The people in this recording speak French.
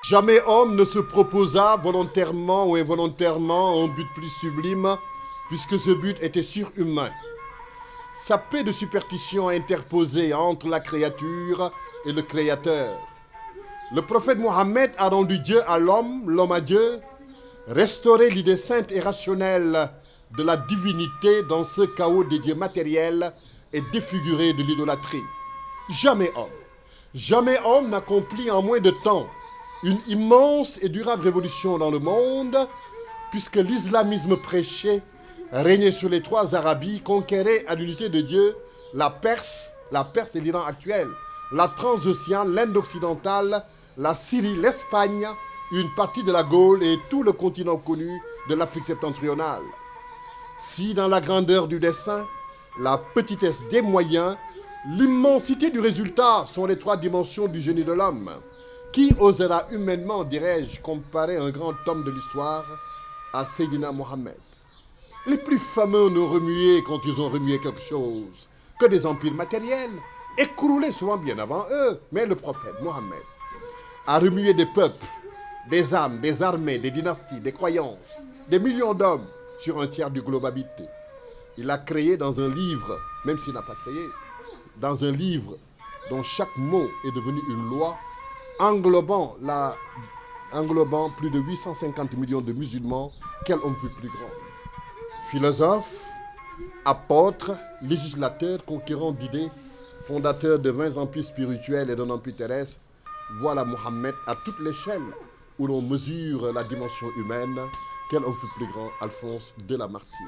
Jamais homme ne se proposa volontairement ou involontairement un but plus sublime, puisque ce but était surhumain. Sa paix de superstition interposée entre la créature et le Créateur. Le prophète Mohammed a rendu Dieu à l'homme, l'homme à Dieu, restauré l'idée sainte et rationnelle de la divinité dans ce chaos des dieux matériels et défiguré de l'idolâtrie. Jamais homme n'accomplit en moins de temps une immense et durable révolution dans le monde, puisque l'islamisme prêché régnait sur les trois Arabies, conquérait à l'unité de Dieu la Perse et l'Iran actuel, la Transoxiane, l'Inde occidentale, la Syrie, l'Espagne, une partie de la Gaule et tout le continent connu de l'Afrique septentrionale. Si dans la grandeur du dessein, la petitesse des moyens, l'immensité du résultat sont les trois dimensions du génie de l'homme, qui osera humainement, dirais-je, comparer un grand homme de l'histoire à Seydina Mohammed? Les plus fameux n'ont remué, quand ils ont remué quelque chose, que des empires matériels, écroulés souvent bien avant eux. Mais le prophète Mohammed a remué des peuples, des âmes, des armées, des dynasties, des croyances, des millions d'hommes sur un tiers du globe habité. Il a créé dans un livre, même s'il n'a pas créé, dans un livre dont chaque mot est devenu une loi, englobant plus de 850 millions de musulmans. Quel homme fut plus grand? Philosophe, apôtre, législateur, conquérant d'idées, fondateur de 20 empires spirituels et d'un empire terrestre, voilà Mohammed à toute l'échelle où l'on mesure la dimension humaine. Quel homme fut plus grand? Alphonse de Lamartine.